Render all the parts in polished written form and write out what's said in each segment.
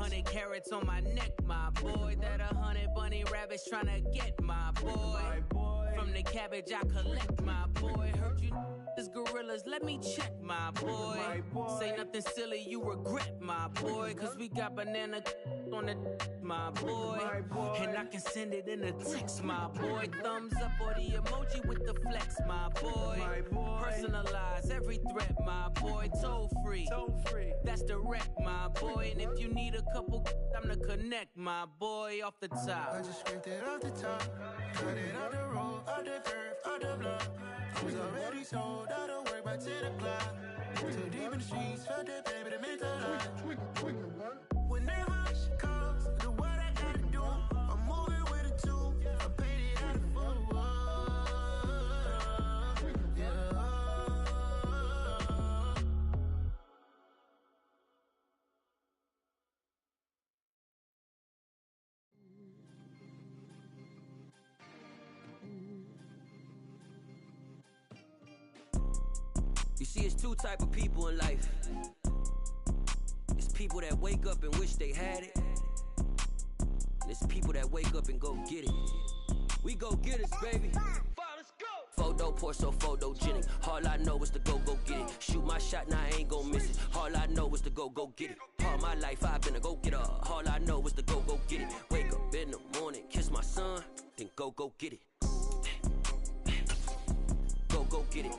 100 carats on my neck, my boy. That 100 bunny rabbits tryna get, my boy. From the cabbage I collect, my boy. Heard you this gorillas, let me check, my boy. Say nothing silly, you regret, my boy. Cause we got banana on the my boy. And I can send it in a text, my boy. Thumbs up or the emoji with the flex, my boy. Personalize every threat, my boy. Toll free, that's direct, my boy. And if you need a couple, I'm to connect, my boy. Off the top, I just scraped it off the top, cut it out the road, out the curve, out the block. I was already sold, I don't work by 10 o'clock. Too deep in the streets, felt that baby, that meant a lot. Whenever she calls, do what I gotta do. I'm moving with a two, I paid it out of full. Yeah. You see, it's two type of people in life. It's people that wake up and wish they had it. And it's people that wake up and go get it. We go get it, baby. Let's go. Photo poor, so photogenic. All I know is to go get it. Shoot my shot, now I ain't gon' miss it. All I know is to go get it. All my life I've been a go-getter. All I know is to go get it. Wake up in the morning, kiss my son, then go get it. Go get it.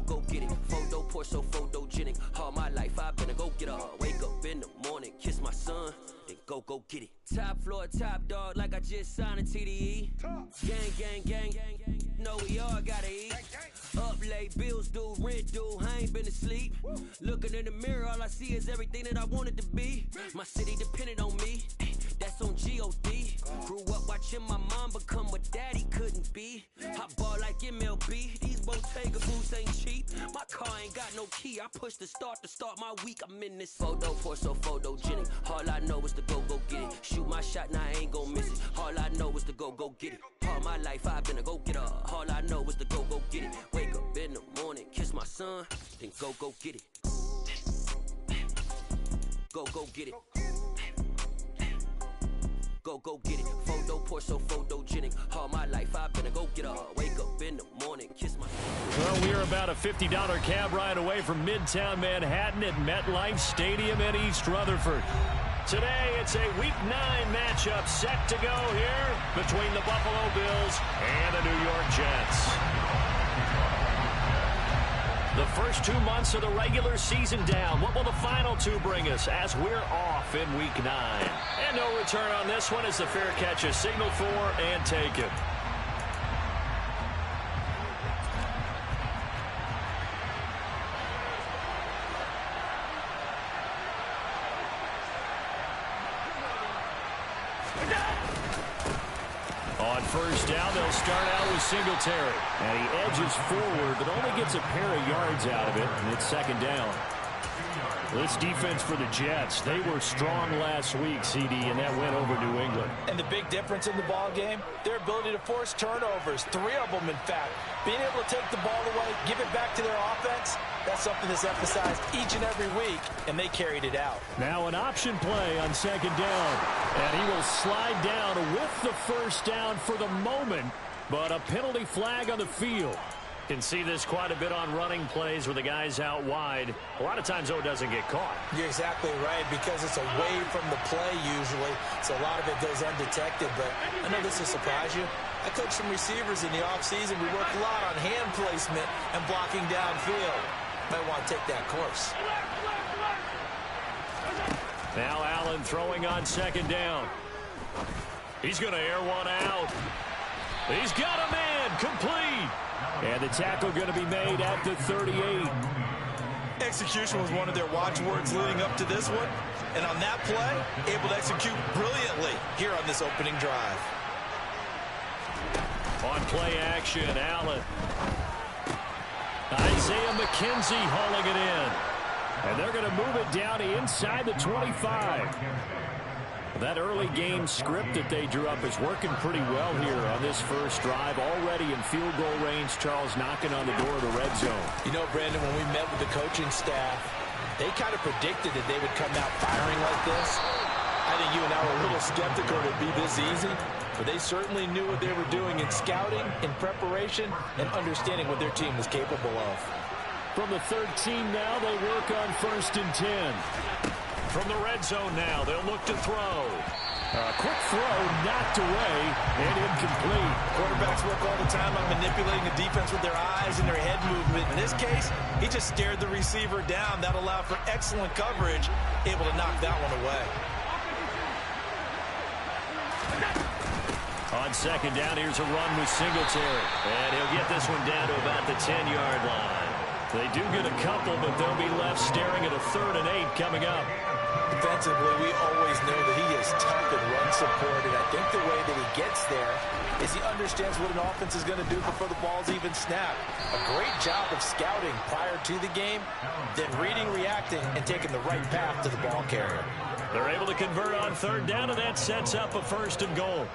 Go get it. Photo poor, so photogenic. All my life I've been a go-getter. Wake up in the morning, kiss my son, then go get it. Top floor, top dog, like I just signed a TDE. Gang. Know we all gotta eat. Up late, bills due, rent due, I ain't been asleep. Looking in the mirror, all I see is everything that I wanted to be. My city depended on me, that's on G.O.D. Grew up watching my mom become what daddy couldn't be. I ball like MLB, these Bottega boots ain't cheap. My car ain't got no key, I push the start to start my week. I'm in this photo poor, so photogenic. All I know is to go get it. Shoot my shot, now I ain't gon' miss it. All I know is to go get it. All my life I've been a go-getter. All I know is to go get it. Wake up in the morning, kiss my son, then go get it. Go get it. Go get it. Photo poor, so photogenic. All my life I've been a go-getter. Wake up in the morning, kiss my son. Well, we are about a $50 cab ride away from Midtown Manhattan at MetLife Stadium in East Rutherford. Today, it's a Week 9 matchup set to go here between the Buffalo Bills and the New York Jets. The first 2 months of the regular season down. What will the final two bring us as we're off in Week 9? And no return on this one as the fair catch is signaled for and taken. On first down, they'll start out with Singletary. And he edges forward, but only gets a pair of yards out of it, and it's second down. This defense for the Jets, they were strong last week, CD, and that went over New England. And the big difference in the ball game, their ability to force turnovers, 3 of them, in fact. Being able to take the ball away, give it back to their offense, that's something that's emphasized each and every week, and they carried it out. Now an option play on second down, and he will slide down with the first down for the moment, but a penalty flag on the field. Can see this quite a bit on running plays where the guy's out wide. A lot of times, though, it doesn't get caught. You're exactly right, because it's away from the play usually, so a lot of it goes undetected. But I know this will surprise you. I coach some receivers in the offseason. We work a lot on hand placement and blocking downfield. Might want to take that course. Now Allen throwing on second down. He's going to air one out. He's got a man, complete. And the tackle going to be made at the 38. Execution was one of their watchwords leading up to this one. And on that play, able to execute brilliantly here on this opening drive. On play action, Allen. Isaiah McKenzie hauling it in. And they're going to move it down to inside the 25. That early game script that they drew up is working pretty well here on this first drive. Already in field goal range, Charles knocking on the door of the red zone. You know, Brandon, when we met with the coaching staff, They kind of predicted that they would come out firing like this. I think you and I were a little skeptical it would be this easy, but they certainly knew what they were doing in scouting, in preparation, and understanding what their team was capable of. From the 13 now, they work on 1st and 10. From the red zone now, they'll look to throw. A quick throw knocked away and incomplete. Quarterbacks work all the time on manipulating the defense with their eyes and their head movement. In this case, he just stared the receiver down. That allowed for excellent coverage, able to knock that one away. On 2nd down, here's a run with Singletary. And he'll get this one down to about the 10-yard line. They do get a couple, but they'll be left staring at a 3rd and 8 coming up. Defensively, we always know that he is tough in run support, and I think the way that he gets there is he understands what an offense is going to do before the ball's even snapped. A great job of scouting prior to the game, then reading, reacting, and taking the right path to the ball carrier. They're able to convert on 3rd down, and that sets up a 1st and goal.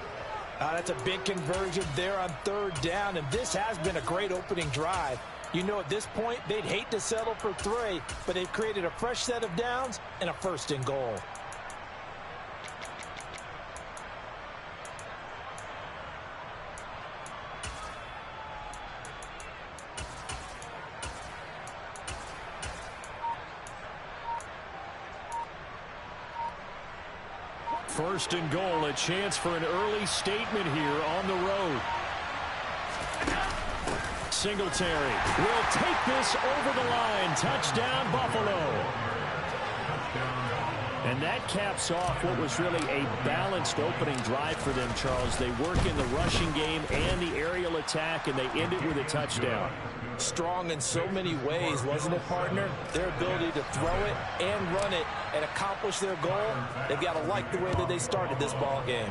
That's a big conversion there on 3rd down, and this has been a great opening drive. You know, at this point, they'd hate to settle for 3, but they've created a fresh set of downs and a 1st and goal. First and goal, a chance for an early statement here on the road. Singletary will take this over the line. Touchdown, Buffalo. And that caps off what was really a balanced opening drive for them, Charles. They work in the rushing game and the aerial attack, and they end it with a touchdown. Strong in so many ways, wasn't it, partner? Their ability to throw it and run it and accomplish their goal, they've got to like the way that they started this ball game.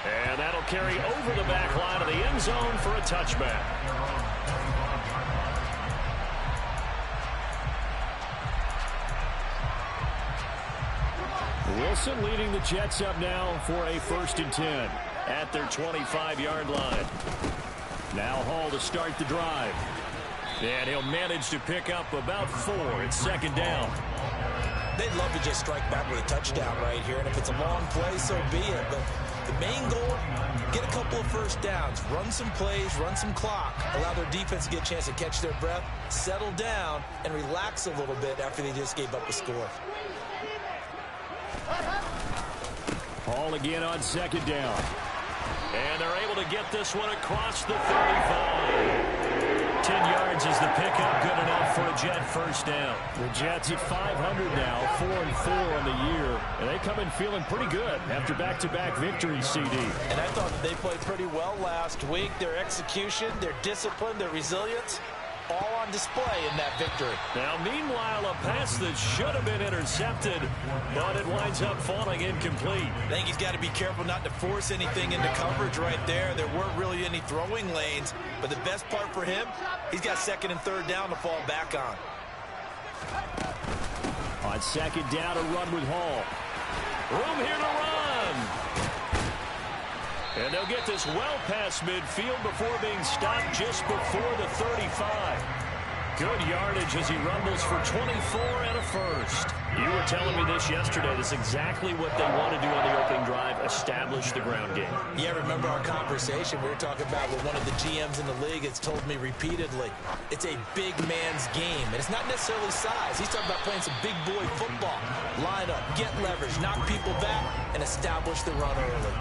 And that'll carry over the back line of the end zone for a touchback. Wilson leading the Jets up now for a 1st and 10 at their 25-yard line. Now Hall to start the drive. And he'll manage to pick up about 4 at 2nd down. They'd love to just strike back with a touchdown right here, and if it's a long play, so be it. But the main goal, get a couple of 1st downs, run some plays, run some clock, allow their defense to get a chance to catch their breath, settle down, and relax a little bit after they just gave up a score. Hall again on 2nd down. And they're able to get this one across the 35. 10 yards is the pickup, good enough for a Jet 1st down. The Jets at 500 now, 4-4 on the year. And they come in feeling pretty good after back-to-back victories, CD. And I thought that they played pretty well last week. Their execution, their discipline, their resilience, all on display in that victory. Now, meanwhile, a pass that should have been intercepted, but it winds up falling incomplete. I think he's got to be careful not to force anything into coverage right there. There weren't really any throwing lanes, but the best part for him, he's got 2nd and 3rd down to fall back on. On 2nd down, a run with Hall. Room here to run. And they'll get this well past midfield before being stopped just before the 35. Good yardage as he rumbles for 24 and a 1st. You were telling me this yesterday. This is exactly what they want to do on the opening drive, establish the ground game. Yeah, remember our conversation we were talking about with one of the GMs in the league has told me repeatedly, it's a big man's game. And it's not necessarily size. He's talking about playing some big boy football. Line up, get leverage, knock people back, and establish the run early.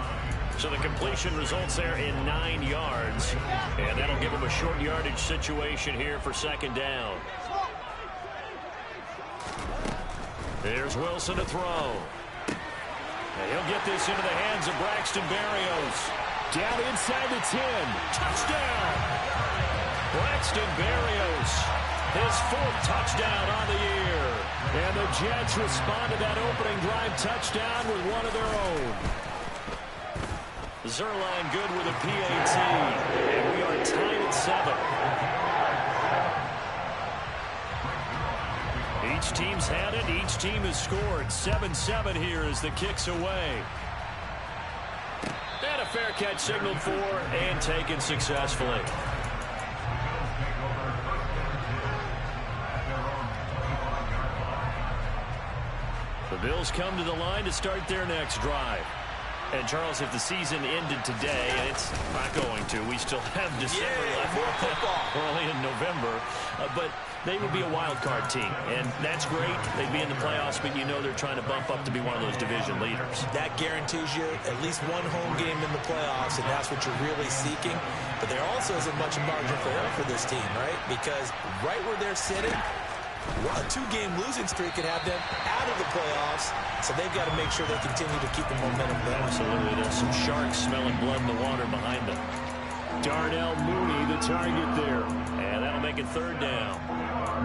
So the completion results there in 9 yards. And that'll give him a short yardage situation here for 2nd down. There's Wilson to throw. And he'll get this into the hands of Braxton Berrios. Down inside the 10. Touchdown! Braxton Berrios, his 4th touchdown on the year. And the Jets respond to that opening drive touchdown with one of their own. Zerline good with a PAT, and we are tied at 7. Each team's had it. Each team has scored. 7-7 here as the kick's away. And a fair catch signaled for and taken successfully. The Bills come to the line to start their next drive. And, Charles, if the season ended today, and it's not going to, we still have December left. More football. We're only in November. But they would be a wild card team, and that's great. They'd be in the playoffs, but you know they're trying to bump up to be one of those division leaders. That guarantees you at least one home game in the playoffs, and that's what you're really seeking. But there also isn't much margin for error for this team, right? Because right where they're sitting, a 2-game losing streak could have them out of the playoffs, so they've got to make sure they continue to keep the momentum going. Absolutely. There's some sharks smelling blood in the water behind them. Darnell Mooney, the target there. And that'll make it third down.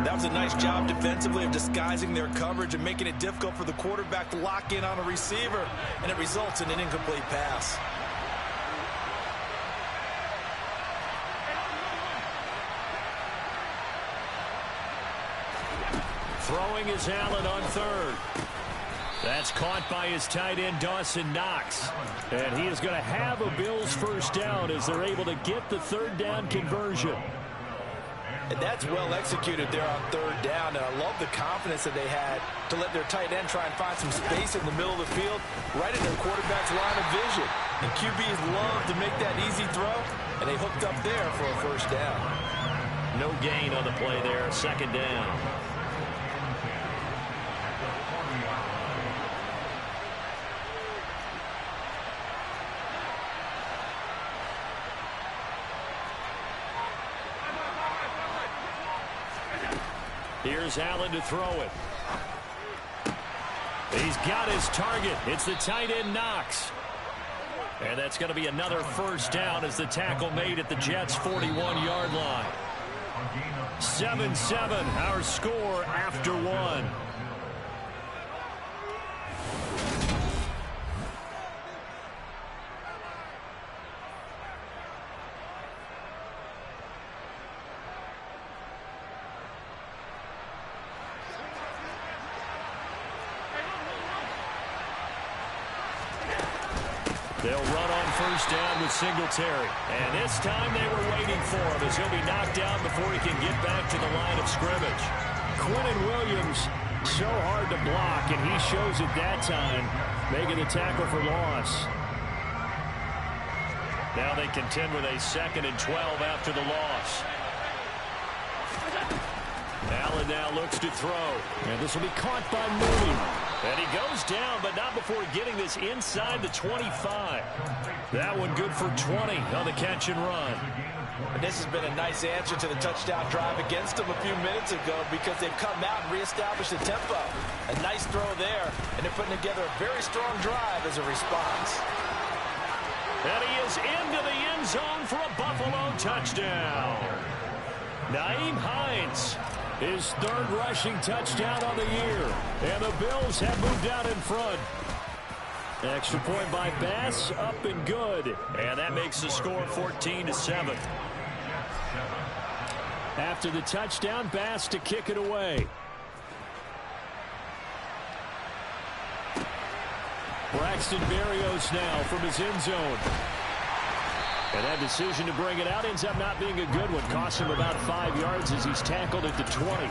That was a nice job defensively of disguising their coverage and making it difficult for the quarterback to lock in on a receiver, and it results in an incomplete pass. Throwing is Allen on third. That's caught by his tight end, Dawson Knox. And he is going to have a Bills first down as they're able to get the third down conversion. And that's well executed there on third down. And I love the confidence that they had to let their tight end try and find some space in the middle of the field, right in their quarterback's line of vision. And QBs love to make that easy throw, and they hooked up there for a first down. No gain on the play there, second down. Here's Allen to throw it. He's got his target. It's the tight end Knox. And that's going to be another first down as the tackle made at the Jets' 41-yard line. 7-7, our score after one. They'll run on first down with Singletary. And this time they were waiting for him as he'll be knocked down before he can get back to the line of scrimmage. Quinnen Williams, so hard to block, and he shows it that time, making the tackle for loss. Now they contend with a 2nd and 12 after the loss. Allen now looks to throw. And this will be caught by Mooney. And he goes down, but not before getting this inside the 25. That one good for 20 on the catch and run. And this has been a nice answer to the touchdown drive against them a few minutes ago because they've come out and reestablished the tempo. A nice throw there, and they're putting together a very strong drive as a response. And he is into the end zone for a Buffalo touchdown. Nyheim Hines, his 3rd rushing touchdown on the year. And the Bills have moved out in front. Extra point by Bass, up and good. And that makes the score 14-7. After the touchdown, Bass to kick it away. Braxton Berrios now from his end zone. And that decision to bring it out ends up not being a good one. Costs him about 5 yards as he's tackled at the 20.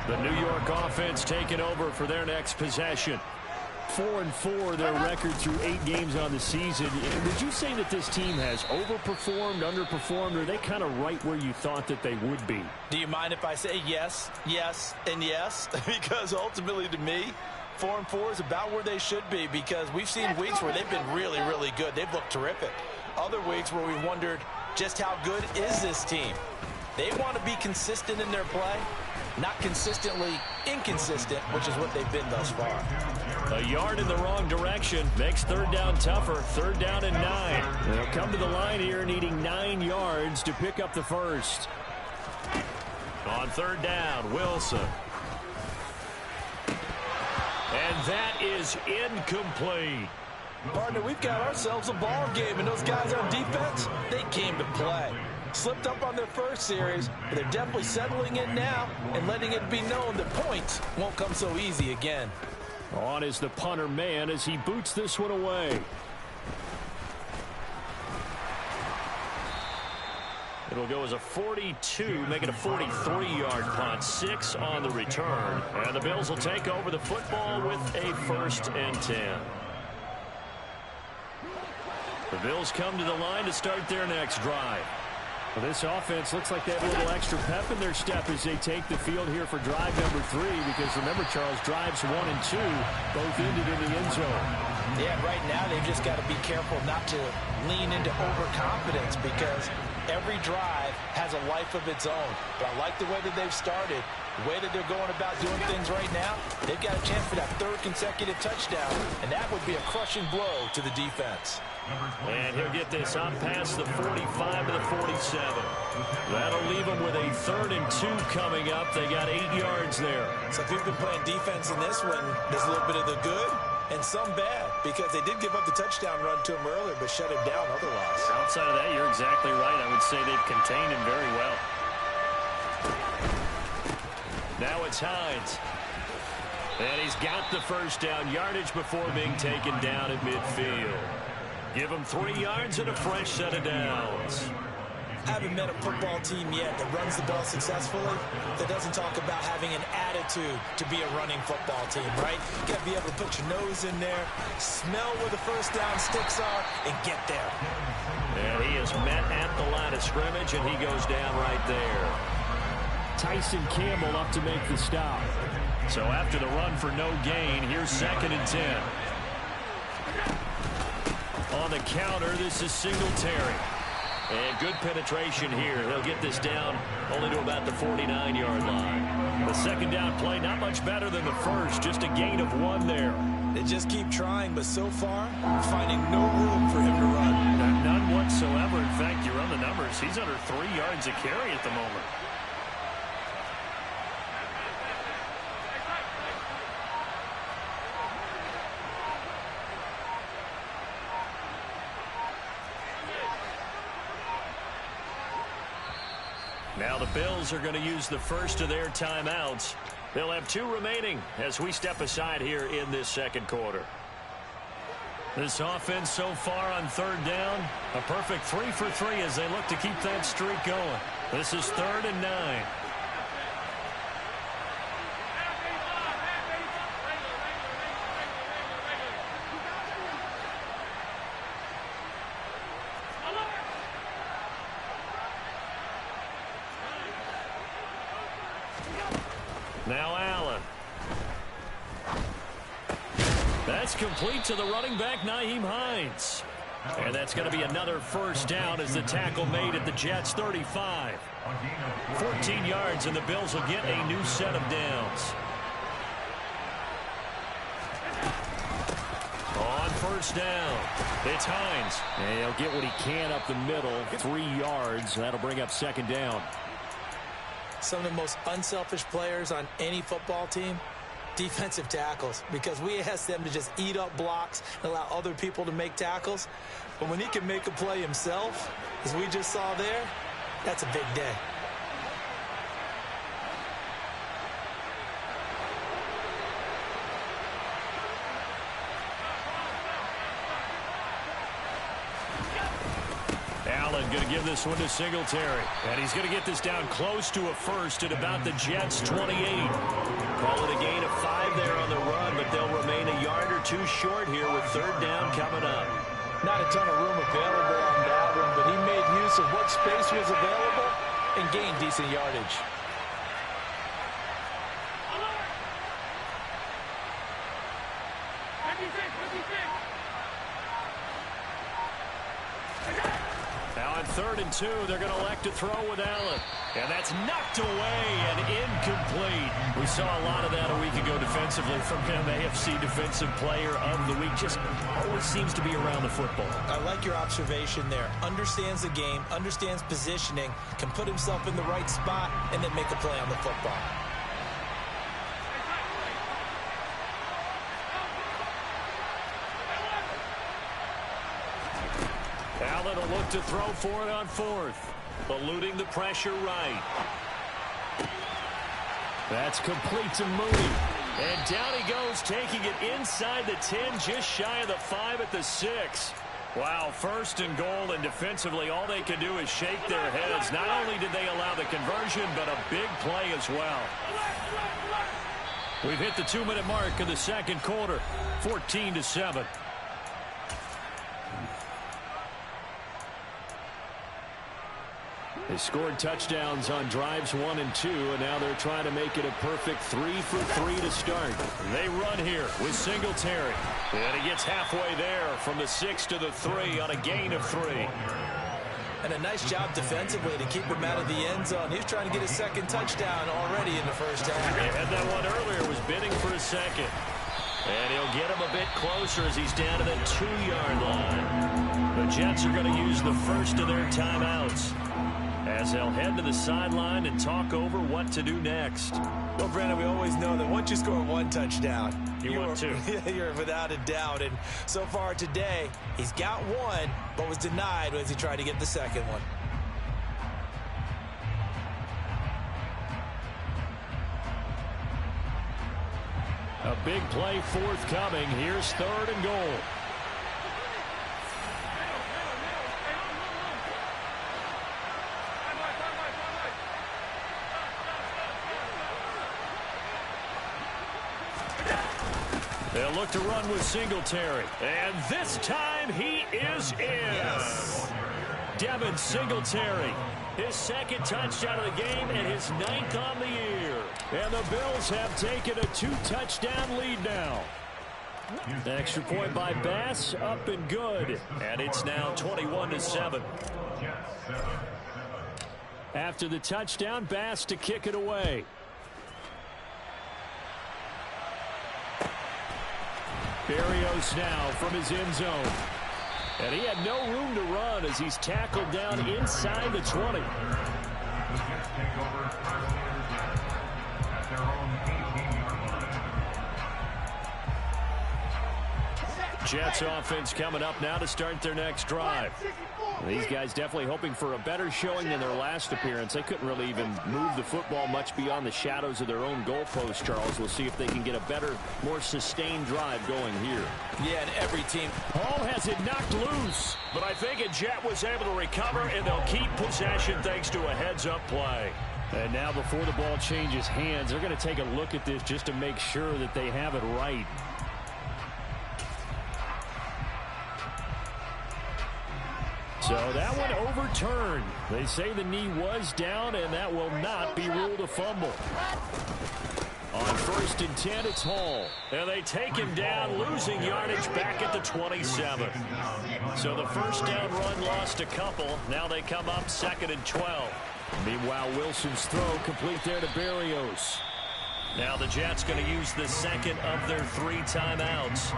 The New York offense taking over for their next possession. 4-4 their record through 8 games on the season. Would you say that this team has overperformed, underperformed, or are they kind of right where you thought that they would be? Do you mind if I say yes, yes, and yes? Because ultimately to me, 4-4 is about where they should be because we've seen weeks where they've been really, really good. They've looked terrific. Other weeks where we wondered just how good is this team. They want to be consistent in their play, not consistently inconsistent, which is what they've been thus far. A yard in the wrong direction makes third down tougher. 3rd down and 9. They'll come to the line here needing 9 yards to pick up the first. On 3rd down, Wilson. And that is incomplete. Partner, we've got ourselves a ball game, and those guys on defense, they came to play. Slipped up on their first series, but they're definitely settling in now and letting it be known that points won't come so easy again. On is the punter man as he boots this one away. It'll go as a 42, make it a 43-yard punt, 6 on the return. And the Bills will take over the football with a 1st and 10. The Bills come to the line to start their next drive. Well, this offense looks like they have a little extra pep in their step as they take the field here for drive number 3, because remember, Charles, drives 1 and 2 both ended in the end zone. Yeah, right now they've just got to be careful not to lean into overconfidence, because every drive has a life of its own. But I like the way that they've started, the way that they're going about doing things right now. They've got a chance for that 3rd consecutive touchdown, and that would be a crushing blow to the defense. And he'll get this up past the 45 to the 47. That'll leave them with a 3rd and 2 coming up. They got 8 yards there. So if you've been playing defense in this one, there's a little bit of the good and some bad, because they did give up the touchdown run to him earlier, but shut him down otherwise. Outside of that, you're exactly right. I would say they've contained him very well. Now it's Hines. And he's got the 1st down, yardage before being taken down at midfield. Give him 3 yards and a fresh set of downs. I haven't met a football team yet that runs the ball successfully that doesn't talk about having an attitude to be a running football team, right? You got to be able to put your nose in there, smell where the 1st down sticks are, and get there. And he is met at the line of scrimmage, and he goes down right there. Tyson Campbell up to make the stop. So after the run for no gain, here's 2nd and 10. On the counter, this is Singletary. And good penetration here. He'll get this down only to about the 49-yard line. The 2nd down play, not much better than the 1st, just a gain of 1 there. They just keep trying, but so far, finding no room for him to run. None whatsoever. In fact, you run the numbers. He's under 3 yards a carry at the moment. Now the Bills are going to use the 1st of their timeouts. They'll have 2 remaining as we step aside here in this 2nd quarter. This offense so far on 3rd down, a perfect 3 for 3 as they look to keep that streak going. This is 3rd and 9. Now Allen. That's complete to the running back, Nyheim Hines. And that's going to be another 1st down as the tackle made at the Jets' 35. 14 yards, and the Bills will get a new set of downs. On 1st down, it's Hines. And he'll get what he can up the middle, 3 yards. That'll bring up 2nd down. Some of the most unselfish players on any football team, defensive tackles, because we ask them to just eat up blocks and allow other people to make tackles. But when he can make a play himself, as we just saw there, that's a big day. Going to give this one to Singletary. And he's going to get this down close to a 1st at about the Jets' 28. Call it a gain of 5 there on the run, but they'll remain a yard or 2 short here with 3rd down coming up. Not a ton of room available on that one, but he made use of what space was available and gained decent yardage. Now on 3rd and 2, they're going to elect to throw with Allen. And that's knocked away and incomplete. We saw a lot of that a week ago defensively from him, AFC Defensive Player of the Week. Just always seems to be around the football. I like your observation there. Understands the game, understands positioning, can put himself in the right spot, and then make a play on the football. Allen will look to throw for it on 4th. Eluding the pressure right. That's complete to Mooney. And down he goes, taking it inside the 10, just shy of the 5 at the 6. Wow, first and goal, and defensively, all they could do is shake their heads. Not only did they allow the conversion, but a big play as well. We've hit the 2-minute mark of the second quarter, 14-7. They scored touchdowns on drives 1 and 2, and now they're trying to make it a perfect 3 for 3 to start. They run here with Singletary. And he gets halfway there from the 6 to the 3 on a gain of 3. And a nice job defensively to keep him out of the end zone. He was trying to get a second touchdown already in the first half. They had that one earlier, was bidding for a second. And he'll get him a bit closer as he's down to the 2-yard line. The Jets are going to use the first of their timeouts as they'll head to the sideline and talk over what to do next. Well, Brandon, we always know that once you score 1 touchdown, you want 2. You're without a doubt. And so far today, he's got 1, but was denied as he tried to get the second one. A big play forthcoming. Here's 3rd and goal. They'll look to run with Singletary. And this time he is in. Yes. Devin Singletary. His 2nd touchdown of the game and his 9th on the year. And the Bills have taken a 2-touchdown lead now. The extra point by Bass, up and good. And it's now 21-7. After the touchdown, Bass to kick it away. Berrios now from his end zone. And he had no room to run as he's tackled down inside the 20. Jets offense coming up now to start their next drive. These guys definitely hoping for a better showing than their last appearance. They couldn't really even move the football much beyond the shadows of their own goalpost, Charles. We'll see if they can get a better, more sustained drive going here. Yeah, and every team. Hall has it knocked loose, but I think a Jet was able to recover, and they'll keep possession thanks to a heads-up play. And now before the ball changes hands, they're going to take a look at this just to make sure that they have it right. So that one overturned. They say the knee was down, and that will not be ruled a fumble. On 1st and 10, it's Hall. And they take him down, losing yardage back at the 27. So the first down run lost a couple. Now they come up 2nd and 12. Meanwhile, Wilson's throw complete there to Berrios. Now the Jets going to use the 2nd of their 3 timeouts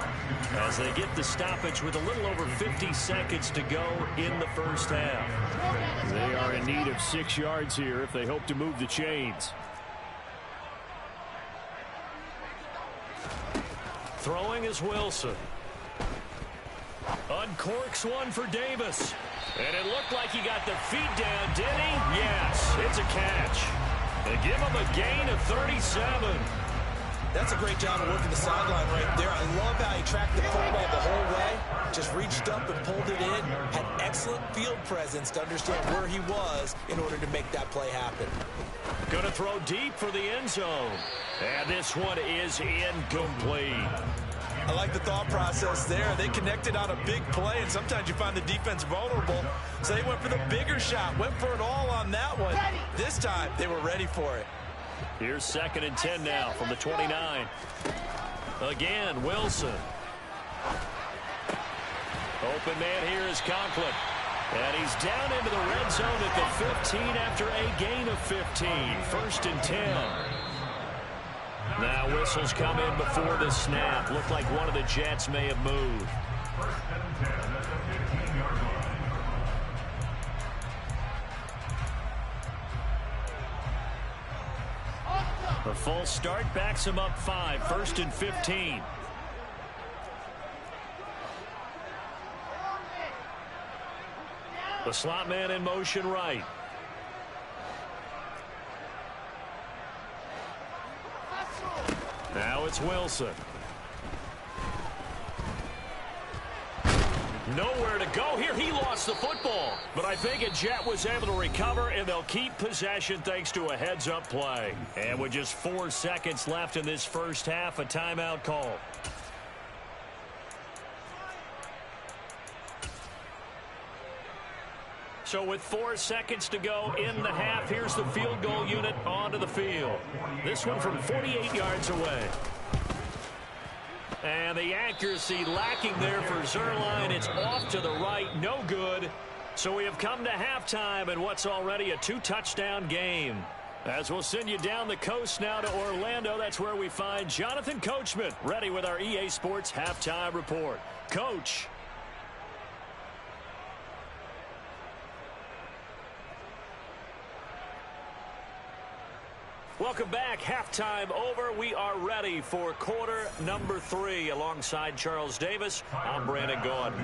as they get the stoppage with a little over 50 seconds to go in the first half. They are in need of 6 yards here if they hope to move the chains. Throwing is Wilson. Uncorks one for Davis. And it looked like he got the feet down, did he? Yes, it's a catch. They give him a gain of 37. That's a great job of working the sideline right there. I love how he tracked the football the whole way. Just reached up and pulled it in. Had excellent field presence to understand where he was in order to make that play happen. Going to throw deep for the end zone. And this one is incomplete. I like the thought process there. They connected on a big play, and sometimes you find the defense vulnerable. So they went for the bigger shot, went for it all on that one. This time, they were ready for it. Here's 2nd and 10 now from the 29. Again, Wilson. Open man here is Conklin. And he's down into the red zone at the 15 after a gain of 15. 1st and 10. Now whistles come in before the snap. Looked like one of the Jets may have moved. The false start backs him up 5. 1st and 15. The slot man in motion right. Now it's Wilson. Nowhere to go here. He lost the football. But I think a Jet was able to recover, and they'll keep possession thanks to a heads-up play. And with just 4 seconds left in this first half, a timeout call. So with 4 seconds to go in the half, here's the field goal unit onto the field. This one from 48 yards away. And the accuracy lacking there for Zuerlein. It's off to the right, no good. So we have come to halftime in what's already a 2-touchdown game. As we'll send you down the coast now to Orlando, that's where we find Jonathan Coachman, ready with our EA Sports Halftime Report. Coach. Welcome back. Halftime over. We are ready for quarter number 3. Alongside Charles Davis, I'm Brandon Gaudin.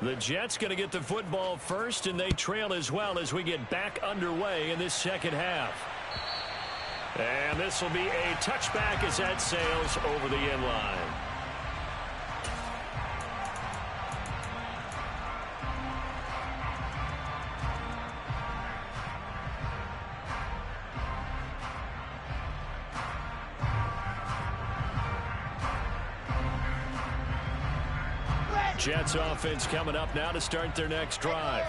The Jets going to get the football first, and they trail as well as we get back underway in this second half. And this will be a touchback as that sails over the end line. Jets offense coming up now to start their next drive.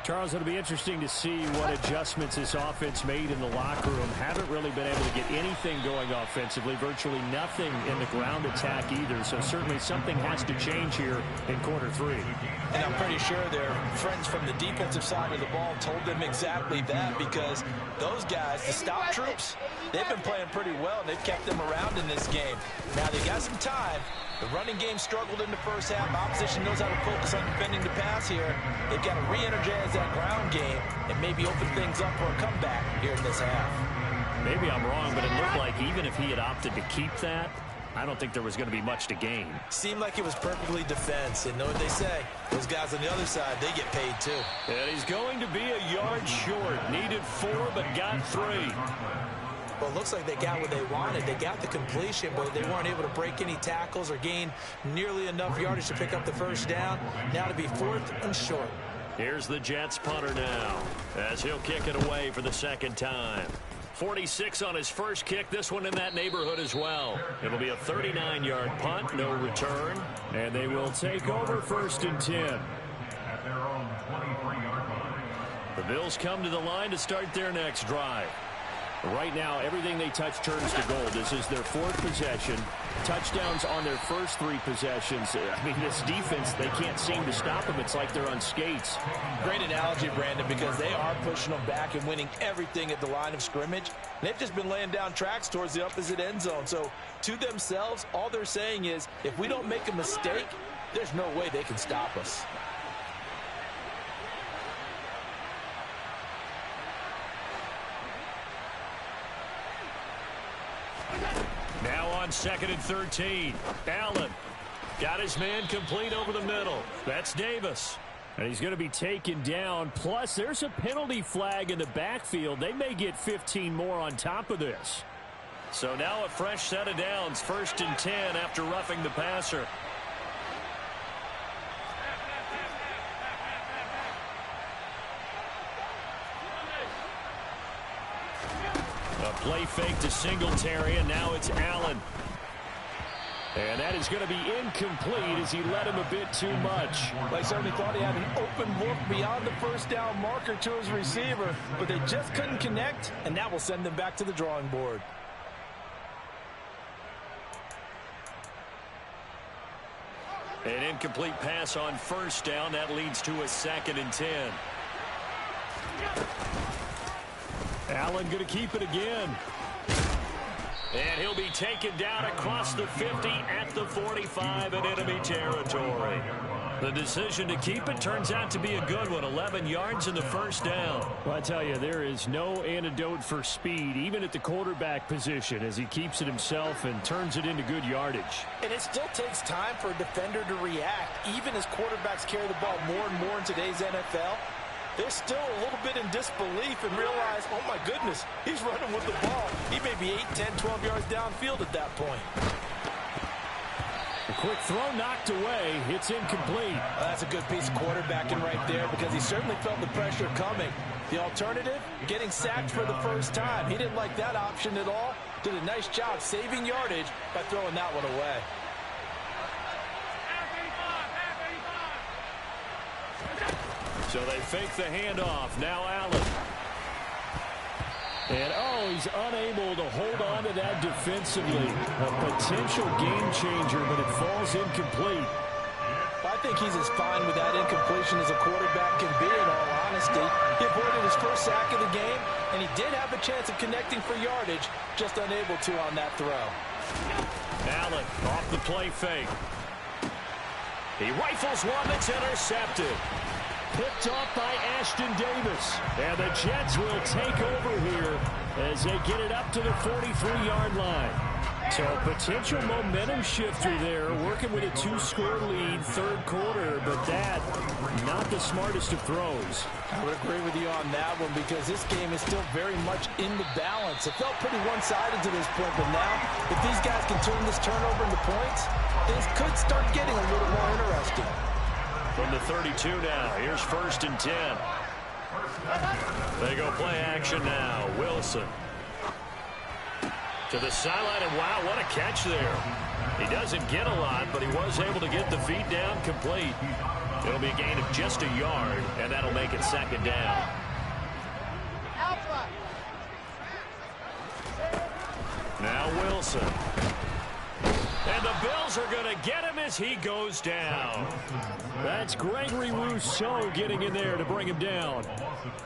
Charles, it'll be interesting to see what adjustments this offense made in the locker room. Haven't really been able to get anything going offensively, virtually nothing in the ground attack either. So certainly something has to change here in quarter 3. And I'm pretty sure their friends from the defensive side of the ball told them exactly that, because those guys, the stop troops, they've been playing pretty well. They've kept them around in this game. Now they got some time. The running game struggled in the first half. Opposition knows how to focus on defending the pass here. They've got to re-energize that ground game and maybe open things up for a comeback here in this half. Maybe I'm wrong, but it looked like even if he had opted to keep that, I don't think there was going to be much to gain. Seemed like it was perfectly defense. And know what they say? Those guys on the other side, they get paid too. And he's going to be a yard short. Needed 4, but got 3. Well, it looks like they got what they wanted. They got the completion, but they weren't able to break any tackles or gain nearly enough yardage to pick up the first down. Now to be 4th and short. Here's the Jets punter now, as he'll kick it away for the second time. 46 on his first kick, this one in that neighborhood as well. It'll be a 39-yard punt, no return, and they will take over 1st and 10. At their own 23-yard line. The Bills come to the line to start their next drive. Right now, everything they touch turns to gold. This is their 4th possession. Touchdowns on their first 3 possessions. I mean, this defense, they can't seem to stop them. It's like they're on skates. Great analogy, Brandon, because they are pushing them back and winning everything at the line of scrimmage. They've just been laying down tracks towards the opposite end zone. So, to themselves, all they're saying is, if we don't make a mistake, there's no way they can stop us. Now on 2nd and 13. Allen got his man complete over the middle. That's Davis. And he's going to be taken down. Plus, there's a penalty flag in the backfield. They may get 15 more on top of this. So now a fresh set of downs. 1st and 10 after roughing the passer. A play fake to Singletary, and now it's Allen. And that is going to be incomplete as he led him a bit too much. They certainly thought he had an open look beyond the first down marker to his receiver, but they just couldn't connect, and that will send them back to the drawing board. An incomplete pass on 1st down. That leads to a 2nd and 10. Allen going to keep it again. And he'll be taken down across the 50 at the 45 in enemy territory. The decision to keep it turns out to be a good one. 11 yards in the first down. Well, I tell you, there is no antidote for speed, even at the quarterback position, as he keeps it himself and turns it into good yardage. And it still takes time for a defender to react, even as quarterbacks carry the ball more and more in today's NFL. They're still a little bit in disbelief and realize, oh my goodness, he's running with the ball. He may be 8, 10, 12 yards downfield at that point. The quick throw knocked away. It's incomplete. That's a good piece of quarterbacking right there because he certainly felt the pressure coming. The alternative, getting sacked for the first time. He didn't like that option at all. Did a nice job saving yardage by throwing that one away. So they fake the handoff. Now Allen. And, he's unable to hold on to that defensively. A potential game changer, but it falls incomplete. I think he's as fine with that incompletion as a quarterback can be, in all honesty. He avoided his first sack of the game, and he did have a chance of connecting for yardage, just unable to on that throw. Allen off the play fake. He rifles one that's intercepted. Picked off by Ashton Davis. And the Jets will take over here as they get it up to the 43-yard line. So a potential momentum shifter there, working with a 2-score lead, third quarter, but that, not the smartest of throws. I would agree with you on that one because this game is still very much in the balance. It felt pretty one-sided to this point, but now, if these guys can turn this turnover into points, things could start getting a little more interesting. From the 32 now, here's 1st and 10. They go play action now. Wilson. To the sideline, and wow, what a catch there. He doesn't get a lot, but he was able to get the feet down complete. It'll be a gain of just a yard, and that'll make it 2nd down. Now Wilson. And the Bills are going to get him as he goes down. That's Gregory Rousseau getting in there to bring him down.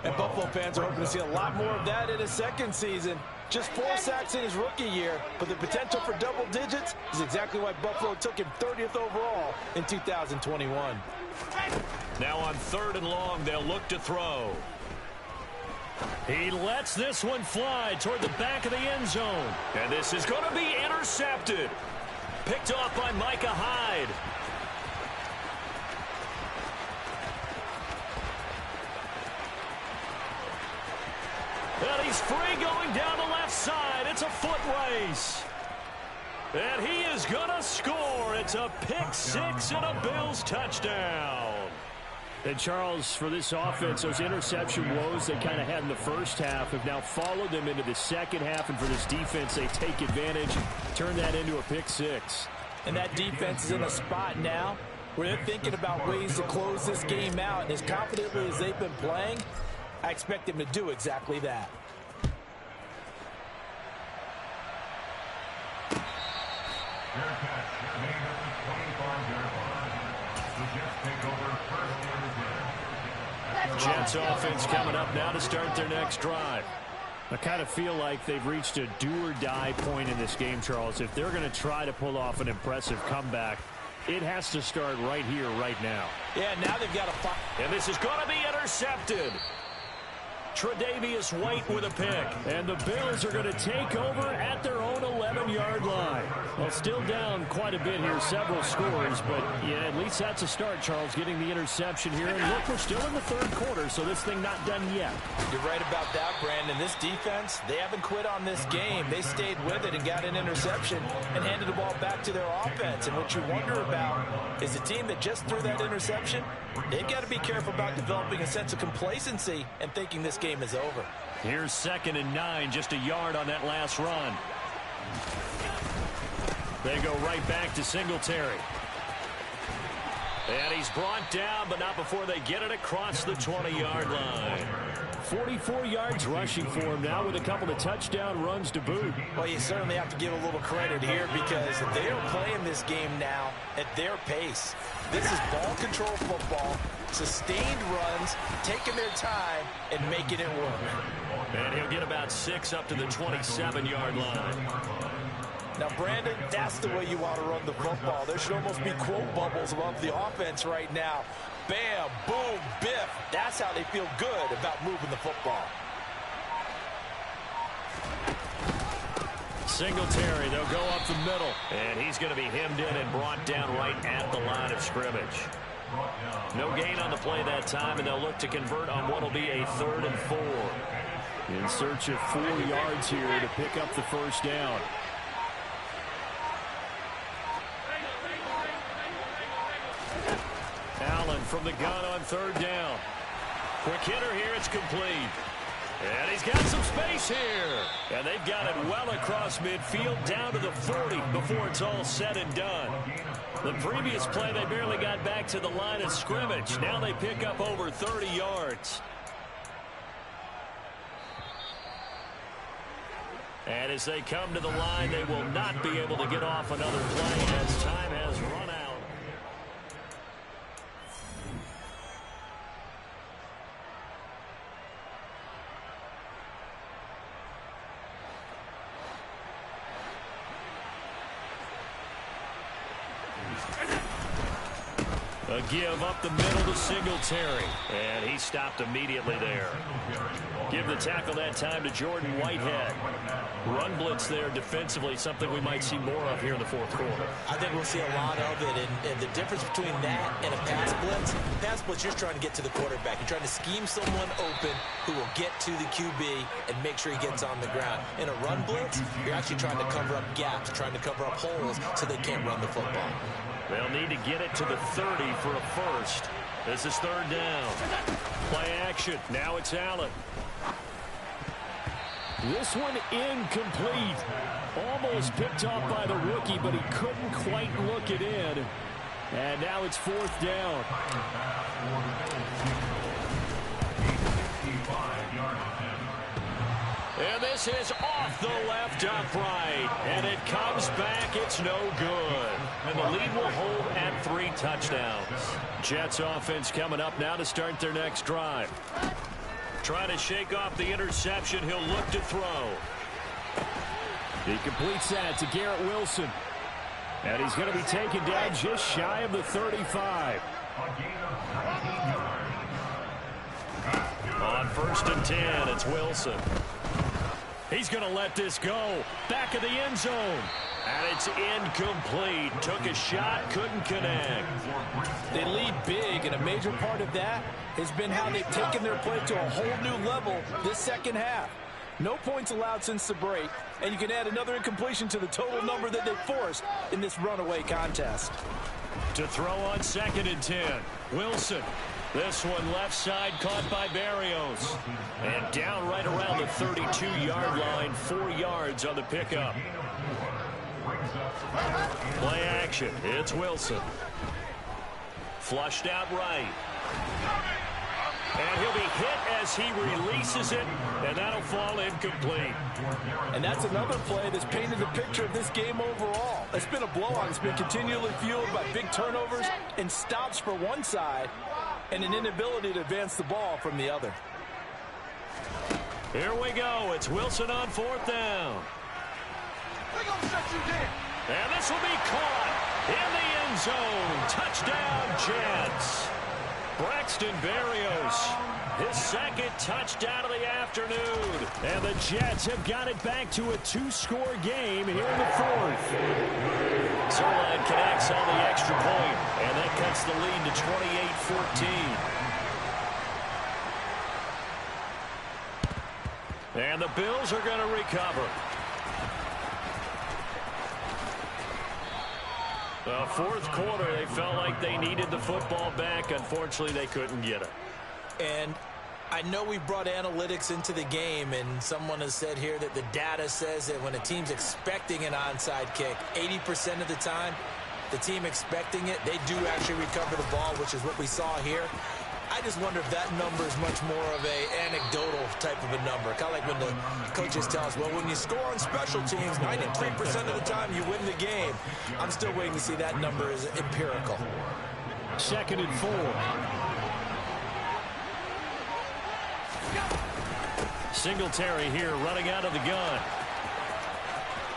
And Buffalo fans are hoping to see a lot more of that in his second season. Just 4 sacks in his rookie year, but the potential for double digits is exactly why Buffalo took him 30th overall in 2021. Now on 3rd and long, they'll look to throw. He lets this one fly toward the back of the end zone. And this is going to be intercepted. Picked off by Micah Hyde. And he's free going down the left side. It's a foot race. And he is going to score. It's a pick 6 and a Bills touchdown. And, Charles, for this offense, those interception woes they kind of had in the first half have now followed them into the second half. And for this defense, they take advantage, turn that into a pick 6. And that defense is in a spot now where they're thinking about ways to close this game out. And as confidently as they've been playing, I expect them to do exactly that. Jets offense coming up now to start their next drive. I kind of feel like they've reached a do-or-die point in this game, Charles. If they're going to try to pull off an impressive comeback, it has to start right here, right now. Yeah, now they've got to fight. And this is going to be intercepted. Tre'Davious White with a pick. And the Bills are going to take over at their own 11-yard line. Well, still down quite a bit here, several scores, but yeah, at least that's a start, Charles, getting the interception here. And look, we're still in the third quarter, so this thing not done yet. You're right about that, Brandon. This defense, they haven't quit on this game. They stayed with it and got an interception and handed the ball back to their offense. And what you wonder about is the team that just threw that interception, they've got to be careful about developing a sense of complacency and thinking this game is over. Here's 2nd and 9, just a yard on that last run. They go right back to Singletary. And he's brought down, but not before they get it across the 20-yard line. 44 yards rushing for him now with a couple of touchdown runs to boot. Well, you certainly have to give a little credit here because they are playing this game now at their pace. This is ball control football, sustained runs, taking their time, and making it work. And he'll get about 6 up to the 27-yard line. Now, Brandon, that's the way you want to run the football. There should almost be quote bubbles above the offense right now. Bam, boom, biff. That's how they feel good about moving the football. Singletary, they'll go up the middle. And he's going to be hemmed in and brought down right at the line of scrimmage. No gain on the play that time, and they'll look to convert on what will be a 3rd and 4. In search of 4 yards here to pick up the first down. from the gun on third down. Quick hitter here. It's complete. And he's got some space here. And they've got it well across midfield down to the 40 before it's all said and done. The previous play, they barely got back to the line of scrimmage. Now they pick up over 30 yards. And as they come to the line, they will not be able to get off another play as time has run out. A give up the middle to Singletary. And he stopped immediately there. Give the tackle that time to Jordan Whitehead. Run blitz there defensively, something we might see more of here in the fourth quarter. I think we'll see a lot of it. And the difference between that and a pass blitz, you're trying to get to the quarterback. You're trying to scheme someone open who will get to the QB and make sure he gets on the ground. In a run blitz, you're actually trying to cover up gaps, trying to cover up holes so they can't run the football. They'll need to get it to the 30 for a first. This is third down. Play action. Now it's Allen. This one incomplete. Almost picked off by the rookie, but he couldn't quite look it in. And now it's fourth down. And this is off the left upright. And it comes back. It's no good. And the lead will hold at 3 touchdowns. Jets offense coming up now to start their next drive. Trying to shake off the interception. He'll look to throw. He completes that to Garrett Wilson. And he's going to be taken down just shy of the 35. On first and 10, it's Wilson. He's going to let this go. Back of the end zone. And it's incomplete. Took a shot, couldn't connect. They lead big, and a major part of that has been how they've taken their play to a whole new level this second half. No points allowed since the break, and you can add another incompletion to the total number that they forced in this runaway contest. To throw on second and 10, Wilson. This one left side caught by Berrios. And down right around the 32-yard line, 4 yards on the pickup. Play action. It's Wilson. Flushed out right. And he'll be hit as he releases it, and that'll fall incomplete. And that's another play that's painted a picture of this game overall. It's been a blowout. It's been continually fueled by big turnovers and stops for one side and an inability to advance the ball from the other. Here we go. It's Wilson on fourth down. And this will be caught in the end zone. Touchdown, Jets. Braxton Berrios, his second touchdown of the afternoon. And the Jets have got it back to a 2-score game here in the fourth. Zerline connects on the extra point, and that cuts the lead to 28-14. And the Bills are going to recover. The fourth quarter, they felt like they needed the football back. Unfortunately, they couldn't get it. And I know we brought analytics into the game, and someone has said here that the data says that when a team's expecting an onside kick, 80% of the time, the team expecting it, they do actually recover the ball, which is what we saw here. I just wonder if that number is much more of a anecdotal type of a number. Kind of like when the coaches tell us, well, when you score on special teams, 93% of the time you win the game. I'm still waiting to see that number is empirical. Second and 4. Singletary here running out of the gun.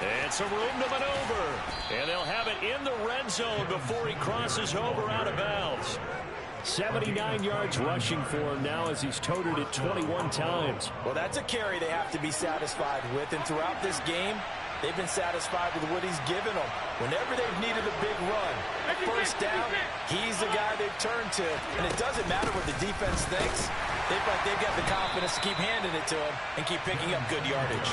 And some room to maneuver. And they'll have it in the red zone before he crosses over out of bounds. 79 yards rushing for him now as he's toted it 21 times. Well, that's a carry they have to be satisfied with. And throughout this game, They've been satisfied with what he's given them. Whenever they've needed a big run, a first down, he's the guy they've turned to. And it doesn't matter what the defense thinks. They feel like they've got the confidence to keep handing it to him and keep picking up good yardage.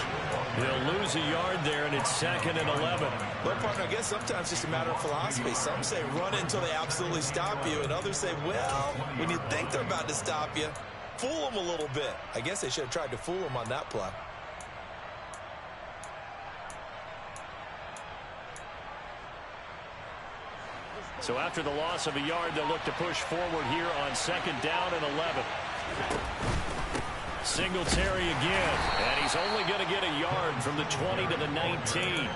They'll lose a yard there, and it's 2nd and 11. Well, partner, I guess sometimes it's just a matter of philosophy. Some say run it until they absolutely stop you, and others say, well, when you think they're about to stop you, fool them a little bit. I guess they should have tried to fool them on that play. So after the loss of a yard, they'll look to push forward here on 2nd down and 11. Singletary again, and he's only going to get a yard from the 20 to the 19.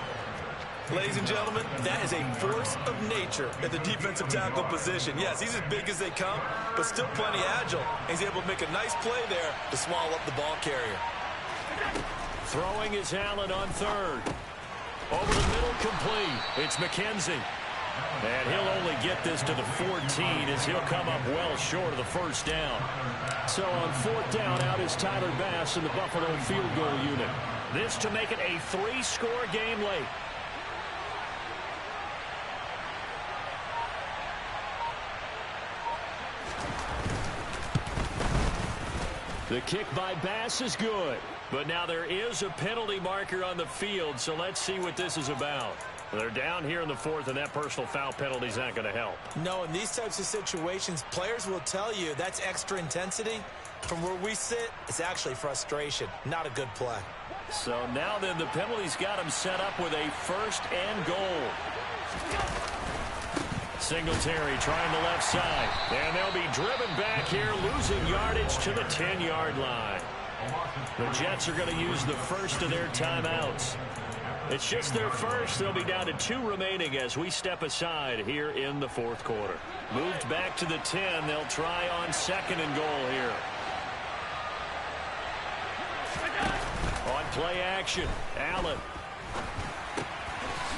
Ladies and gentlemen, that is a force of nature at the defensive tackle position. Yes, he's as big as they come, but still plenty agile. He's able to make a nice play there to swallow up the ball carrier. Throwing is Allen on 3rd. Over the middle, complete. It's McKenzie. And he'll only get this to the 14 as he'll come up well short of the first down. So on 4th down, out is Tyler Bass in the Buffalo field goal unit. This to make it a 3-score game late. The kick by Bass is good. But now there is a penalty marker on the field, so let's see what this is about. They're down here in the 4th, and that personal foul penalty is not going to help. No, in these types of situations, players will tell you that's extra intensity. From where we sit, it's actually frustration. Not a good play. So now then, the penalty's got him set up with a 1st and goal. Singletary trying the left side. And they'll be driven back here, losing yardage to the 10-yard line. The Jets are going to use the first of their timeouts. It's just their first. They'll be down to 2 remaining as we step aside here in the 4th quarter. Moved back to the 10. They'll try on 2nd and goal here. On play action, Allen.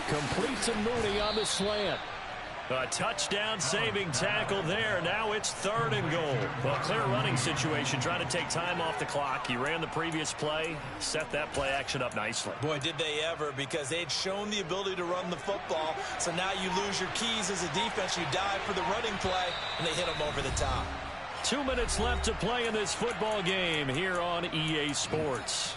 Complete to Mooney on the slant. A touchdown-saving tackle there. Now it's 3rd and goal. Well, clear running situation, trying to take time off the clock. He ran the previous play, set that play action up nicely. Boy, did they ever, because they'd shown the ability to run the football. So now you lose your keys as a defense. You dive for the running play, and they hit them over the top. 2 minutes left to play in this football game here on EA Sports.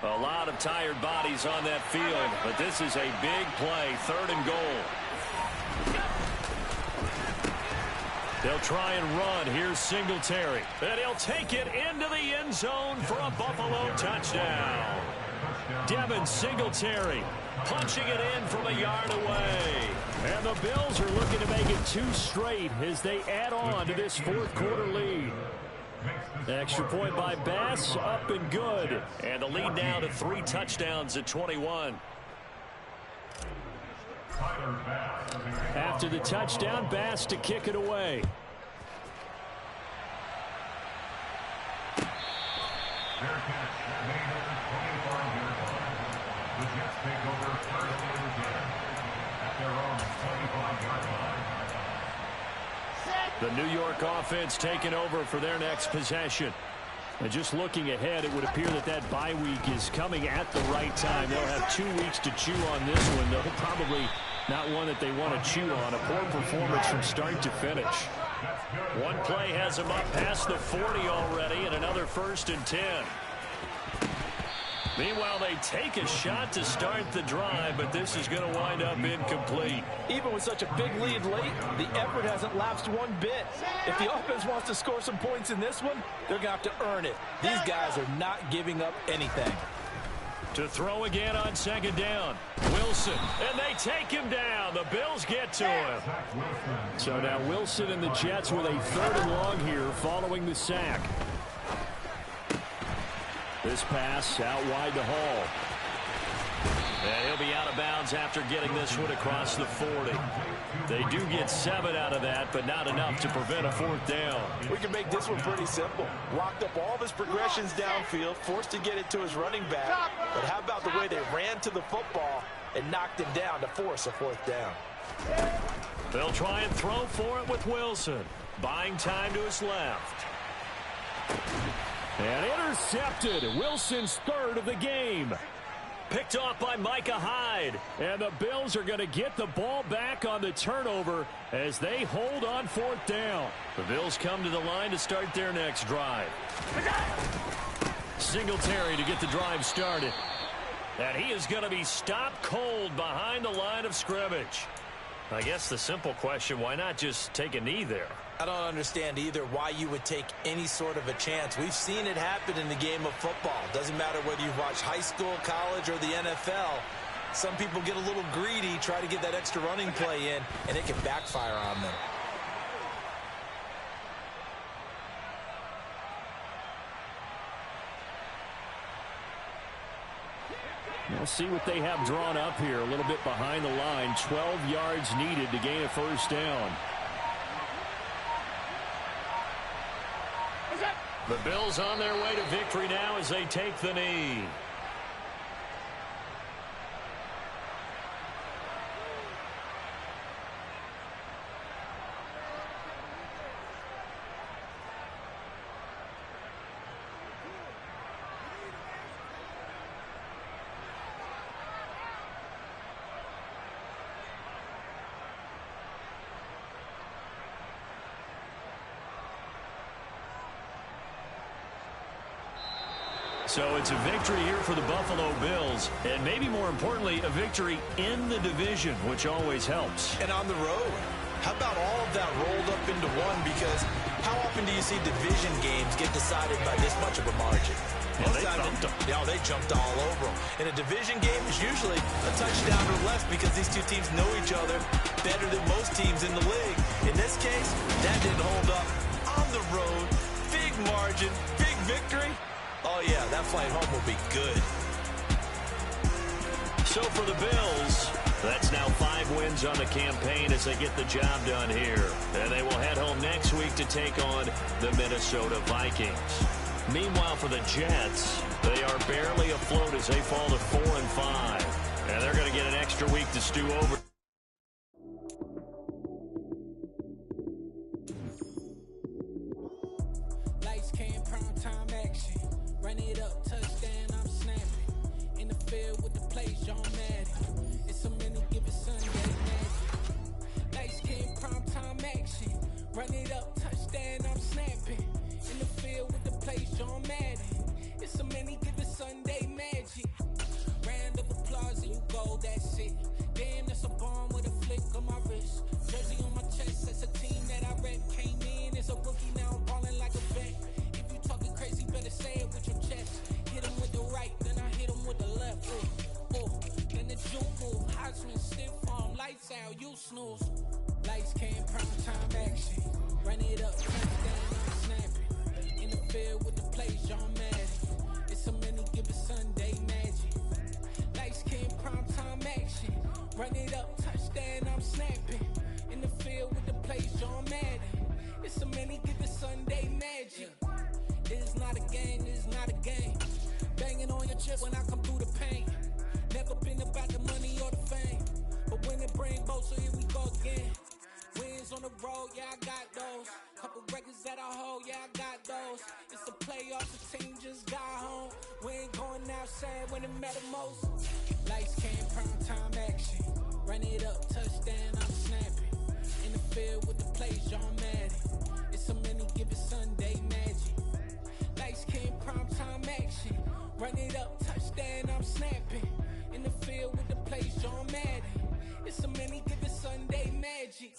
A lot of tired bodies on that field, but this is a big play, 3rd and goal. They'll try and run. Here's Singletary. And he'll take it into the end zone for a Buffalo touchdown. Devin Singletary punching it in from a yard away. And the Bills are looking to make it 2 straight as they add on to this 4th quarter lead. Extra point by Bass, up and good. And the lead now to 3 touchdowns at 21. After the touchdown, Bass to kick it away. Their catch made at the 25-yard line. The Jets take over 1st and 10 at their own 25-yard line. The New York offense taking over for their next possession. And just looking ahead, it would appear that that bye week is coming at the right time. They'll have 2 weeks to chew on this one, though probably not one that they want to chew on. A poor performance from start to finish. One play has them up past the 40 already, and another 1st and 10. Meanwhile, they take a shot to start the drive, but this is going to wind up incomplete. Even with such a big lead late, the effort hasn't lapsed one bit. If the offense wants to score some points in this one, they're going to have to earn it. These guys are not giving up anything. To throw again on 2nd down. Wilson, and they take him down. The Bills get to him. So now Wilson and the Jets with a 3rd and long here following the sack. This pass out wide to Hall. And he'll be out of bounds after getting this one across the 40. They do get 7 out of that, but not enough to prevent a 4th down. We can make this one pretty simple. Locked up all of his progressions downfield, forced to get it to his running back. But how about the way they ran to the football and knocked him down to force a 4th down? They'll try and throw for it with Wilson. Buying time to his left. And intercepted. Wilson's 3rd of the game. Picked off by Micah Hyde. And the Bills are going to get the ball back on the turnover as they hold on 4th down. The Bills come to the line to start their next drive. Singletary to get the drive started. And he is going to be stopped cold behind the line of scrimmage. I guess the simple question, why not just take a knee there? I don't understand either why you would take any sort of a chance. We've seen it happen in the game of football. Doesn't matter whether you've watched high school, college, or the NFL. Some people get a little greedy, try to get that extra running play in, and it can backfire on them. We'll see what they have drawn up here. A little bit behind the line. 12 yards needed to gain a 1st down. The Bills on their way to victory now as they take the knee. So it's a victory here for the Buffalo Bills, and maybe more importantly, a victory in the division, which always helps. And on the road, how about all of that rolled up into one? Because how often do you see division games get decided by this much of a margin? Well, they thumped them. Yeah, they jumped all over them. And a division game is usually a touchdown or less because these two teams know each other better than most teams in the league. In this case, that didn't hold up. On the road, big margin, big victory. Oh, yeah, that flight home will be good. So for the Bills, that's now 5 wins on the campaign as they get the job done here. And they will head home next week to take on the Minnesota Vikings. Meanwhile, for the Jets, they are barely afloat as they fall to 4-5. And they're going to get an extra week to stew over. Lights came, prime time action. Run it up, touchdown, I'm snapping. In the field with the plays, John Madden. It's so many given Sunday magic. Lights came, prime time action. Run it up, touchdown, I'm snapping. In the field with the plays, John Madden. It's so many given Sunday magic. Round of applause and you go, that's it. Damn, that's a bomb with a flick on my wrist. Jersey on my chest, that's a team that I rep. Came in as a rookie, now I'm balling like a vet. If you talking crazy, better say it with your chest. Hit him with the right, then I hit him with the left. Then the juke move, Heisman stiff arm, lights out, you snooze. Lights came, prime time action. Run it up, touchdown, I'm snapping. In the field with the plays, John Madden. It's so many given Sunday magic. Lights came, prime time action. Run it up, touchdown, I'm snapping. In the field with the plays, John Madden. It's so many given Sunday magic. It is not a game, it is not a game. Banging on your chest when I come through the pain. Never been about the money or the fame. But when it bring both, so here we go again. Wins on the road, yeah, I got those. Couple records that I hold, yeah, I got those. It's a playoff, the team just got home. We ain't going outside when it matter most. Lights came, prime time action. Run it up, touchdown, I'm snapping. In the field with the plays, John Madden. It's so many given Sunday magic. Lights came, prime time action. Run it up, touchdown, I'm snapping. In the field with the plays, John Madden. It's so many given Sunday magic.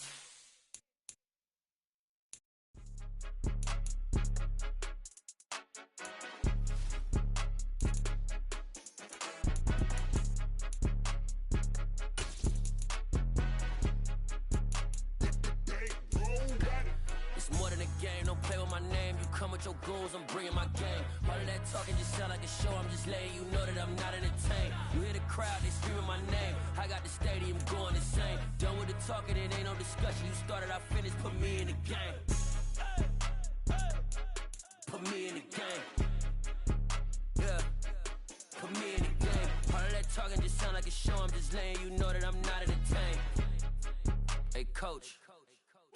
It's more than a game, don't play with my name. You come with your goons, I'm bringing my game. All of that that talking just sound like a show. I'm just letting you know that I'm not entertained. You hear the crowd, they screaming my name. I got the stadium going insane. Done with the talking, it ain't no discussion. You started, I finished, put me in the game. Put me in the game. Yeah. Put me in the game. All of that talking just sound like a show. I'm just letting you know that I'm not entertained. Hey, coach.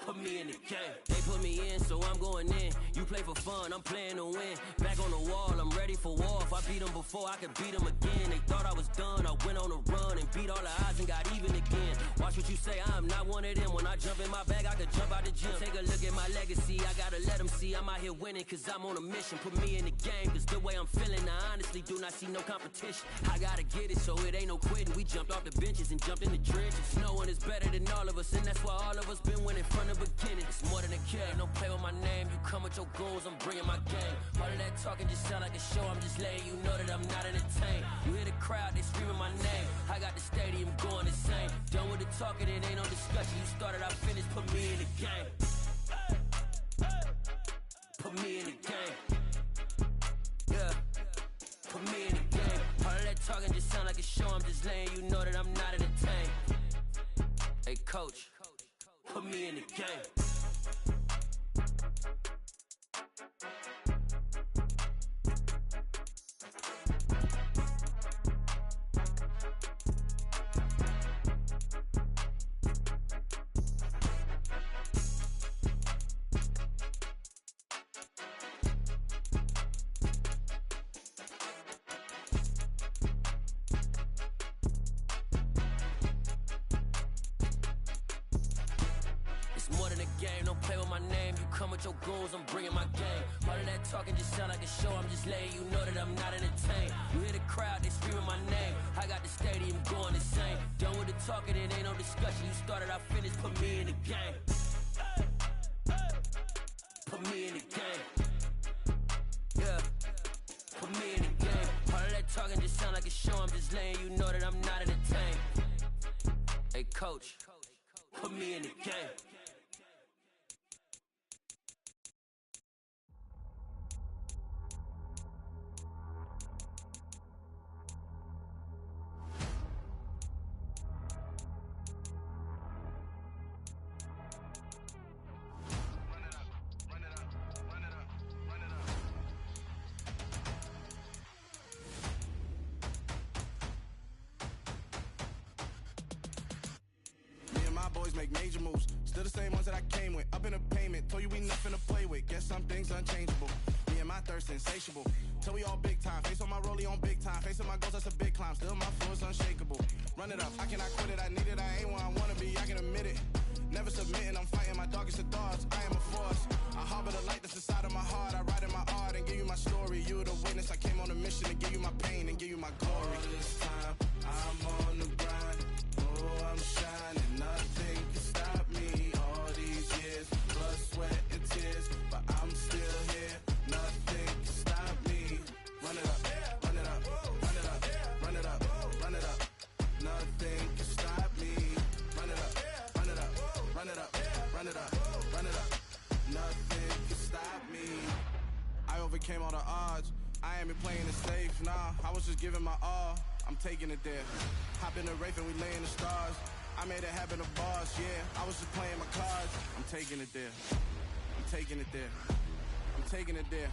Put me in the game. They put me in, so I'm going in. You play for fun, I'm playing to win. Back on the wall, I'm ready for war. If I beat them before, I could beat them again. They thought I was done, I went on a run and beat all the odds and got even again. Watch what you say, I'm not one of them. When I jump in my bag, I could jump out the gym. Take a look at my legacy, I gotta let them see I'm out here winning, cause I'm on a mission. Put me in the game, cause the way I'm feeling, I honestly do not see no competition. I gotta get it, so it ain't no quitting. We jumped off the benches and jumped in the trenches. No one is better than all of us, and that's why all of us been winning from the beginning. It's more than a kid, don't play with my name. You come with your goons, I'm bringing my game. All of that talking just sound like a show. I'm just letting you know that I'm not entertained. You hear the crowd, they screaming my name. I got the stadium going insane. Done with the talking, it ain't no discussion. You started, I finished, put me in the game. Put me in the game. Yeah. Put me in the game. All of that talking just sound like a show. I'm just letting you know that I'm not entertained. Hey, coach. Put me in the game. Your goals, I'm bringing my game. All of that talking just sound like a show. I'm just letting you know that I'm not entertained. You hear the crowd, they screaming my name. I got the stadium going insane. Done with the talking, it ain't no discussion. You started, I finished, put me in the game. Put me in the game. Yeah. Put me in the game. All of that talking just sound like a show. I'm just letting you know that I'm not entertained. Hey, coach. Put me in the game. Make major moves, still the same ones that I came with. Up in a payment, told you we nothing to play with. Guess some things unchangeable. Me and my thirst insatiable. Till we all big time. Face on my rollie on big time. Facing my goals, that's a big climb. Still my flow is unshakable. Run it up, I cannot quit it. I need it, I ain't where I wanna be. I can admit it. Never submitting, I'm fighting my darkest of thoughts. I am a force. I harbor the light that's inside of my heart. I write in my art and give you my story. You the witness. I came on a mission to give you my pain and give you my glory. All this time, I'm on the grind. Oh, I'm shining. Nothing can stop me. All these years, blood, sweat, and tears, but I'm still here. Nothing can stop me. Run it up, run it up, run it up, run it up, run it up. Nothing can stop me. Run it up, run it up, run it up, run it up, run it up. Nothing can stop me. I overcame all the odds. I ain't been playing it safe, nah. I was just giving my all. I'm taking it there. Hop in the Wraith and we lay in the stars. I made it happen to bars, yeah. I was just playing my cards. I'm taking it there. I'm taking it there. I'm taking it there.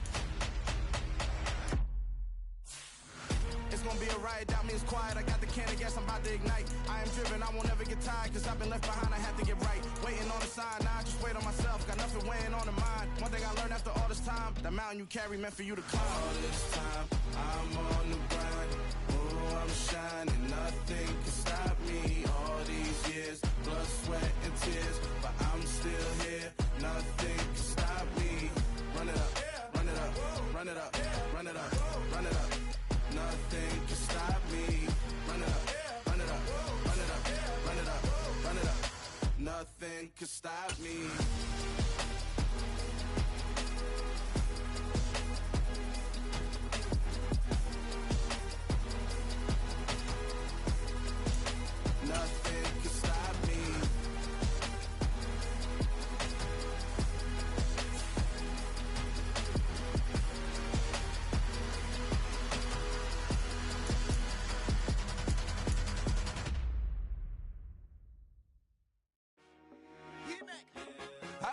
It's gonna be a riot, doubt me it's quiet. I got the can of gas, I'm about to ignite. I am driven, I won't ever get tired, cause I've been left behind, I have to get right. Waiting on the sign, now I just wait on myself. Got nothing weighing on the mind. One thing I learned after all this time, the mountain you carry meant for you to climb. All this time, I'm on the grind. Oh, I'm shining, nothing can stop me. All these years, blood, sweat, and tears, but I'm still here. Nothing can stop me. Run it up, run it up, run it up, run it up, run it up. Nothing can stop me. Run it up, run it up, run it up, run it up, run it up. Nothing can stop me.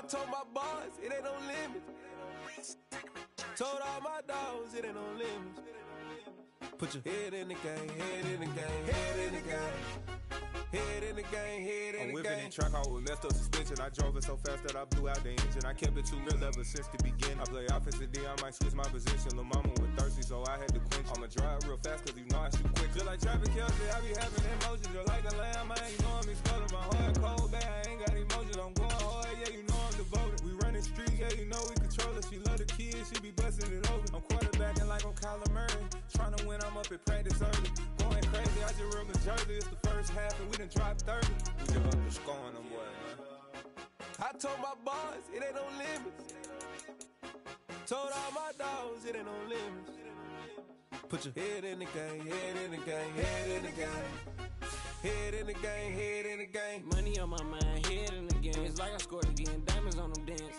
told my boys, it ain't no limits. Told all my dogs, it ain't no limits. Put your head in the game, head in the game, head in the game. Head in the game, head in the game. I'm whipping in track out with messed up suspension. I drove it so fast that I blew out the engine. I kept it too real ever since the beginning. I play offensive D, I might switch my position. Lil' mama was thirsty, so I had to quench. I'ma drive real fast, cause you know I shoot quick. Just like Travis Kelce, I be having emotions. Just like the lamb, I ain't know I'm exploding. My heart cold, bad, I ain't got emotions. I'm going hard, yeah, you know I'm devoted. We running streets, yeah, you know we control it. She love the kids, she be busting it over. I'm quarterbacking like I'm Kyler Murray. Trying to win, I'm up at practice early. Going crazy, I just real Jersey. It's the first half and we done dropped 30. We just up the scoring them, boy, man. I told my boys, it ain't no limits. Told all my dogs, it ain't no limits. Put your head in the game, head in the game, head in the game. Head in the game, head in the game. Money on my mind, head in the game. It's like I scored again, diamonds on them dance.